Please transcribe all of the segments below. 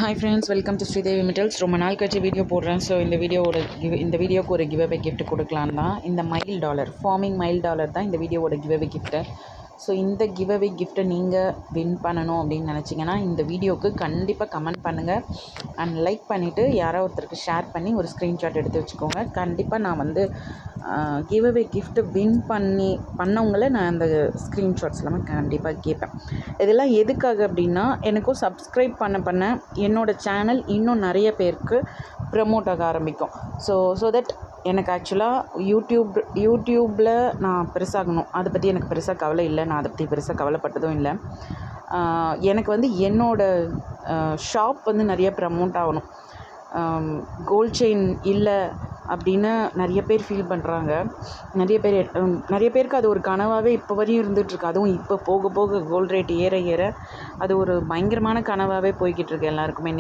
Hi friends, welcome to Sridevi metals. ரொம்ப நாள் கழிச்சு வீடியோ போடுறேன். ஸோ இந்த வீடியோக்கு ஒரு கிவ்அவே கிஃப்ட் கொடுக்கலாம் தான். இந்த mile dollar farming mile dollar தான் இந்த வீடியோவோட கிவ்அவே கிஃப்ட்டு. ஸோ இந்த கிவ்அவே கிஃப்ட்டை நீங்கள் வின் பண்ணணும் அப்படின்னு நினச்சிங்கன்னா இந்த வீடியோவுக்கு கண்டிப்பாக கமெண்ட் பண்ணுங்கள் அண்ட் லைக் பண்ணிவிட்டு யாரோ ஒருத்தருக்கு ஷேர் பண்ணி ஒரு ஸ்க்ரீன்ஷாட் எடுத்து வச்சுக்கோங்க. கண்டிப்பாக நான் வந்து கிவ்அவே கிஃப்ட்டு வின் பண்ணவங்கள நான் அந்த ஸ்க்ரீன்ஷாட்ஸ் எல்லாமே கண்டிப்பாக கேட்பேன். இதெல்லாம் எதுக்காக அப்படின்னா, எனக்கும் சப்ஸ்கிரைப் பண்ண என்னோடய சேனல் இன்னும் நிறைய பேருக்கு ப்ரமோட் ஆக ஆரம்பிக்கும். ஸோ தட் எனக்கு ஆக்சுவலாக யூடியூப்பில் நான் பெருசாகணும், அதை பற்றி எனக்கு பெருசாக கவலை இல்லை. நான் அதை பற்றி பெருசாக கவலைப்பட்டதும் இல்லை. எனக்கு வந்து என்னோடய ஷாப் வந்து நிறைய ப்ரமோட் ஆகணும். கோல்ட் செயின் இல்லை அப்படின்னு நிறைய பேர் ஃபீல் பண்ணுறாங்க. நிறைய பேருக்கு அது ஒரு கனவாகவே இப்போ வரையும் இருந்துகிட்ருக்கு. அதுவும் இப்போ போக போக கோல்ட் ரேட் ஏற அது ஒரு பயங்கரமான கனவாகவே போய்கிட்டு இருக்கு. எல்லாருக்குமே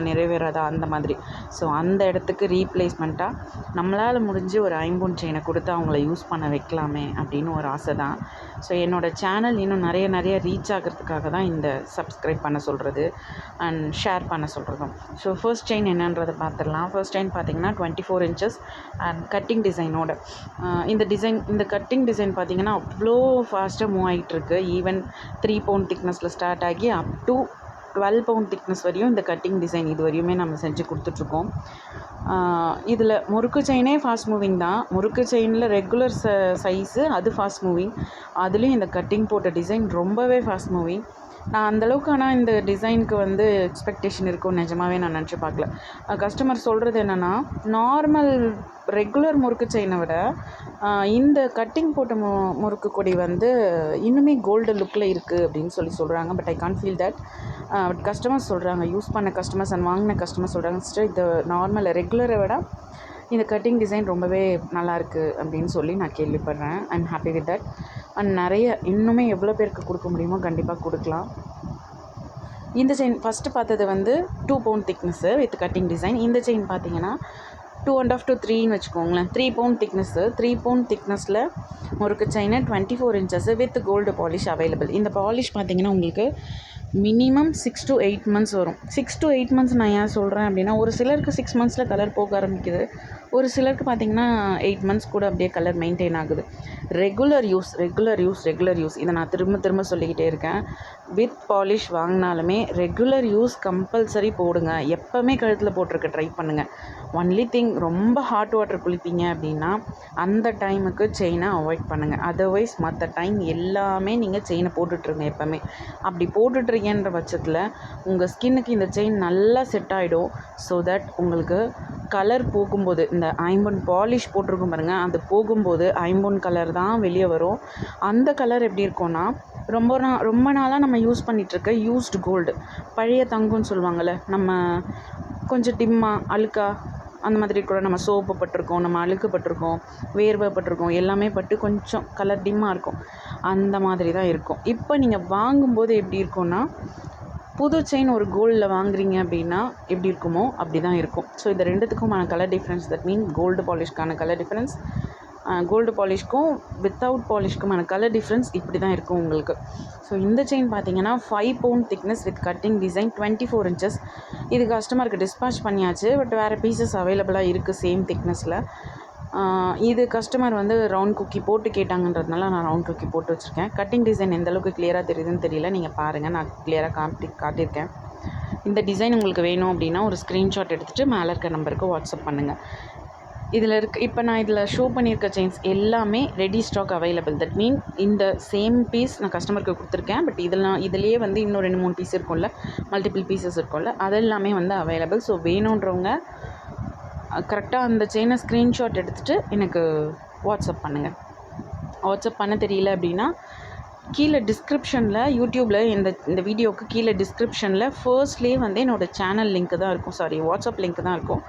நிறைவேறாதா அந்த மாதிரி. ஸோ அந்த இடத்துக்கு ரீப்ளேஸ்மெண்ட்டாக நம்மளால் முடிஞ்சு ஒரு ஐம்பொன் செயினை கொடுத்து அவங்கள யூஸ் பண்ண வைக்கலாமே அப்படின்னு ஒரு ஆசை தான். ஸோ என்னோடய சேனல் இன்னும் நிறைய ரீச் ஆகிறதுக்காக தான் இந்த சப்ஸ்கிரைப் பண்ண சொல்கிறது அண்ட் ஷேர் பண்ண சொல்கிறதும். ஸோ ஃபர்ஸ்ட் செயின் என்னன்றதை பார்த்துடலாம். ஃபர்ஸ்ட் செயின் பார்த்திங்கன்னா 24 inches அண்ட் கட்டிங் டிசைனோட. இந்த கட்டிங் டிசைன் பார்த்திங்கன்னா அவ்வளோ ஃபாஸ்ட்டாக மூவ் ஆகிட்டுருக்கு. ஈவன் 3 pound திக்னஸில் ஸ்டார்ட் ஆகி அப் டு 12 pound திக்னஸ் வரையும் இந்த கட்டிங் டிசைன் இது வரையுமே நம்ம செஞ்சு கொடுத்துட்ருக்கோம். இதில் முறுக்கு செயினே ஃபாஸ்ட் மூவிங் தான். முறுக்கு செயினில் ரெகுலர் சைஸு அது ஃபாஸ்ட் மூவிங். அதுலேயும் இந்த கட்டிங் போட்ட டிசைன் ரொம்பவே ஃபாஸ்ட் மூவிங். நான் அந்தளவுக்கு ஆனால் இந்த டிசைனுக்கு வந்து எக்ஸ்பெக்டேஷன் இருக்கும் நிஜமாகவே நான் நினச்சி பார்க்கல. கஸ்டமர் சொல்கிறது என்னென்னா, நார்மல் ரெகுலர் முறுக்கு செயினை விட இந்த கட்டிங் போட்ட முறுக்கு கொடி வந்து இன்னுமே கோல்டு லுக்கில் இருக்குது அப்படின்னு சொல்கிறாங்க. But I can't feel that. But customers சொல்கிறாங்க, யூஸ் பண்ண கஸ்டமர்ஸ் அண்ட் வாங்கின கஸ்டமர்ஸ் சொல்கிறாங்க, சிஸ்டர் இந்த நார்மல் ரெகுலரை விட இந்த கட்டிங் டிசைன் ரொம்பவே நல்லாயிருக்கு அப்படின்னு சொல்லி நான் கேள்விப்படுறேன். I am happy with that. And இன்னுமே எவ்வளோ பேருக்கு கொடுக்க முடியுமோ கண்டிப்பாக கொடுக்கலாம். இந்த செயின் ஃபஸ்ட்டு பார்த்தது வந்து 2 pound thickness with cutting design. இந்த செயின் பார்த்தீங்கன்னா 2.5 to 3ன்னு வச்சுக்கோங்களேன். 3 pound திக்னஸ்ஸு. 3 pound திக்னஸில் முறுக்கு chain 24 inches with gold polish available. இந்த பாலிஷ் பார்த்தீங்கன்னா உங்களுக்கு மினிமம் 6 to 8 months வரும். 6 to 8 months நான் ஏன் சொல்கிறேன் அப்படின்னா, ஒரு சிலருக்கு 6 monthஸில் கலர் போக ஆரம்பிக்குது. ஒரு சிலருக்கு பார்த்திங்கன்னா 8 months கூட அப்படியே கலர் மெயின்டைன் ஆகுது. ரெகுலர் யூஸ் இதை நான் திரும்ப சொல்லிக்கிட்டே இருக்கேன். வித் பாலிஷ் வாங்கினாலுமே ரெகுலர் யூஸ் கம்பல்சரி போடுங்க. எப்போவுமே கழுத்தில் போட்டிருக்க ட்ரை பண்ணுங்கள். ஒன்லி திங், ரொம்ப ஹாட் வாட்டர் குளிப்பீங்க அப்படின்னா அந்த டைமுக்கு செயினை அவாய்ட் பண்ணுங்கள். அதர்வைஸ் மற்ற டைம் எல்லாமே நீங்கள் செயினை போட்டுட்ருங்க. எப்போவுமே அப்படி போட்டுட்ருக்கேன்ற பட்சத்தில் உங்கள் ஸ்கின்னுக்கு இந்த செயின் நல்லா செட் ஆகிடும். ஸோ தட் உங்களுக்கு கலர் போகும்போது, இந்த ஐம்பொன் பாலிஷ் போட்டிருக்கும் பாருங்கள், அது போகும்போது ஐம்பொன் கலர் தான் வெளியே வரும். அந்த கலர் எப்படி இருக்கும்னா, ரொம்ப நாளாக நம்ம யூஸ் பண்ணிகிட்ருக்க யூஸ்டு கோல்டு, பழைய தங்கம்னு சொல்லுவாங்கள்ல, நம்ம கொஞ்சம் டிம்மாக அழுக்கா அந்த மாதிரி கூட நம்ம சோப்பு பட்டிருக்கோம், நம்ம அழுக்கு பட்டிருக்கோம், வேர்வை பட்டிருக்கோம், எல்லாமே பட்டு கொஞ்சம் கலர் டிம்மாக இருக்கும். அந்த மாதிரி தான் இருக்கும். இப்போ நீங்கள் வாங்கும்போது எப்படி இருக்கும்னா, புது செயின் ஒரு கோல்டில் வாங்குறீங்க அப்படின்னா எப்படி இருக்குமோ அப்படி தான் இருக்கும். ஸோ இந்த ரெண்டுத்துக்குமான colour difference, that mean gold பாலிஷ்க்கான கலர் டிஃப்ரென்ஸ், கோல்டு பாலிஷ்க்கும் வித்தவுட் பாலிஷ்க்குமான கலர் டிஃப்ரென்ஸ் இப்படி தான் இருக்கும் உங்களுக்கு. ஸோ இந்த செயின் பார்த்தீங்கன்னா 5 pound thickness with cutting design 24 inches. இது கஸ்டமருக்கு டிஸ்பேச் பண்ணியாச்சு. பட் வேறு பீசஸ் அவைலபிளாக இருக்குது சேம் திக்னஸில். இது கஸ்டமர் வந்து ரவுண்ட் குக்கி போட்டு கேட்டாங்கன்றதுனால நான் ரவுண்ட் குக்கி போட்டு வச்சுருக்கேன். கட்டிங் டிசைன் எந்தளவுக்கு கிளியராக தெரியுதுன்னு தெரியல, நீங்கள் பாருங்கள், நான் கிளியராக காட்டியிருக்கேன். இந்த டிசைன் உங்களுக்கு வேணும் அப்படின்னா ஒரு ஸ்க்ரீன்ஷாட் எடுத்துகிட்டு மேலே இருக்க நம்பருக்கு வாட்ஸ்அப் பண்ணுங்கள். இப்போ நான் இதில் ஷோ பண்ணியிருக்க செயின்ஸ் எல்லாமே ready stock available. That mean இந்த சேம் பீஸ் நான் கஸ்டமருக்கு கொடுத்துருக்கேன். பட் இதிலேயே வந்து இன்னும் 2-3 பீஸ் இருக்கும்ல, மல்டிபிள் பீசஸ் இருக்கும்ல, அதெல்லாமே வந்து அவைலபிள். ஸோ வேணுன்றவங்க கரெக்டாக அந்த செயினை ஸ்க்ரீன்ஷாட் எடுத்துகிட்டு எனக்கு வாட்ஸ்அப் பண்ணுங்கள். வாட்ஸ்அப் பண்ண தெரியல அப்படின்னா கீழே டிஸ்கிரிப்ஷனில், யூடியூப்பில் இந்த வீடியோவுக்கு கீழே டிஸ்கிரிப்ஷனில் ஃபர்ஸ்ட்லேயே வந்து என்னோடய சேனல் லிங்க்கு தான் இருக்கும், வாட்ஸ்அப் லிங்க் தான் இருக்கும்.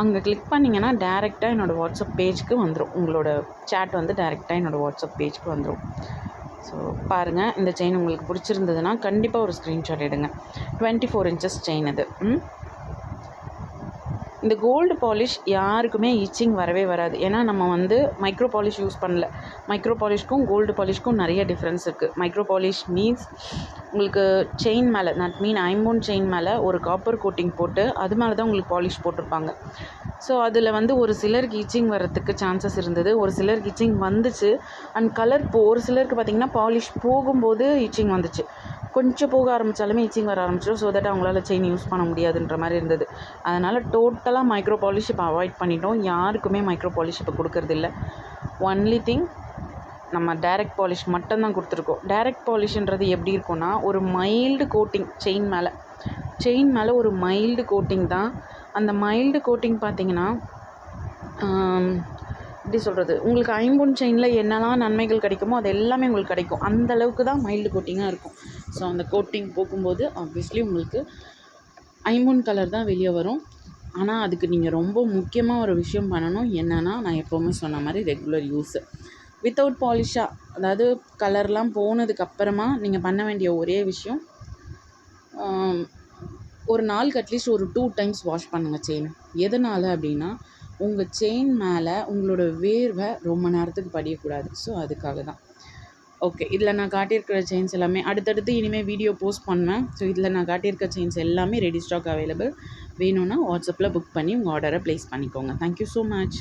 அங்கே கிளிக் பண்ணிங்கன்னா டேரெக்டாக என்னோடய வாட்ஸ்அப் பேஜ்க்கு வந்துடும். உங்களோட சேட் வந்து டேரெக்டாக என்னோடய வாட்ஸ்அப் பேஜ்க்கு வந்துடும். ஸோ பாருங்கள், இந்த செயின் உங்களுக்கு பிடிச்சிருந்ததுன்னா கண்டிப்பாக ஒரு ஸ்க்ரீன்ஷாட் எடுங்க. 24 inches செயின் இது. இந்த கோல்டு பாலிஷ் யாருக்குமே இச்சிங் வரவே வராது. ஏன்னா நம்ம வந்து மைக்ரோ பாலிஷ் யூஸ் பண்ணல. மைக்ரோ பாலிஷ்க்கும் கோல்டு பாலிஷ்க்கும் நிறைய டிஃப்ரென்ஸ் இருக்குது. மைக்ரோ பாலிஷ் மீன்ஸ் உங்களுக்கு செயின் மேலே, தட் மீன் ஐம்பொன் செயின் மேலே ஒரு காப்பர் கோட்டிங் போட்டு அது மேலே தான் உங்களுக்கு பாலிஷ் போட்டிருப்பாங்க. ஸோ அதில் வந்து ஒரு சிலருக்கு இச்சிங் வர்றதுக்கு சான்சஸ் இருந்தது, ஒரு சிலருக்கு இச்சிங் வந்துச்சு. அண்ட் கலர் ஒரு சிலருக்கு பார்த்திங்கன்னா பாலிஷ் போகும்போது இச்சிங் வந்துச்சு. கொஞ்சம் போக ஆரம்பித்தாலுமே இச்சிங் வர ஆரம்பிச்சிடும். ஸோ தட் அவங்களால செயின் யூஸ் பண்ண முடியாதுன்ற மாதிரி இருந்தது. அதனால் டோட்டலாக மைக்ரோ பாலிஷ் இப்போ அவாய்ட் பண்ணிட்டோம். யாருக்குமே மைக்ரோ பாலிஷ் இப்போ கொடுக்கறதில்ல. ஒன்லி திங் நம்ம டைரக்ட் பாலிஷ் மட்டும்தான் கொடுத்துருக்கோம். டைரக்ட் பாலிஷ்ன்றது எப்படி இருக்கும்னா, ஒரு மைல்டு கோட்டிங் செயின் மேலே ஒரு மைல்டு கோட்டிங் தான். அந்த மைல்டு கோட்டிங் பார்த்திங்கன்னா எப்படி சொல்கிறது, உங்களுக்கு ஐம்பொன் செயினில் என்னெல்லாம் நன்மைகள் கிடைக்குமோ அது எல்லாமே உங்களுக்கு கிடைக்கும். அந்த அளவுக்கு தான் மைல்டு கோட்டிங்காக இருக்கும். ஸோ அந்த கோட்டிங் போகும்போது ஆப்வியஸ்லி உங்களுக்கு ஐம்பொன் கலர் தான் வெளியே வரும். ஆனால் அதுக்கு நீங்கள் ரொம்ப முக்கியமாக ஒரு விஷயம் பண்ணணும். என்னென்னா, நான் எப்போவுமே சொன்ன மாதிரி ரெகுலர் யூஸு வித்தவுட் பாலிஷாக, அதாவது கலர்லாம் போனதுக்கப்புறமா நீங்கள் பண்ண வேண்டிய ஒரே விஷயம், ஒரு நாளுக்கு அட்லீஸ்ட் ஒரு 2 டைம்ஸ் வாஷ் பண்ணுங்கள் செயின். எதனால் அப்படின்னா, உங்கள் செயின் மேலே உங்களோட வேர்வை ரொம்ப நேரத்துக்கு படியக்கூடாது. ஸோ அதுக்காக தான். ஓகே, இதில் நான் காட்டியிருக்கிற செயின்ஸ் எல்லாமே அடுத்தடுத்து இனிமேல் வீடியோ போஸ்ட் பண்ணுவேன். ஸோ இதில் நான் காட்டியிருக்க செயின்ஸ் எல்லாமே ரெடி ஸ்டாக் அவைலபிள். வேணும்னா வாட்ஸ்அப்பில் புக் பண்ணி உங்கள் ஆர்டரை ப்ளேஸ் பண்ணிக்கோங்க. Thank you so much.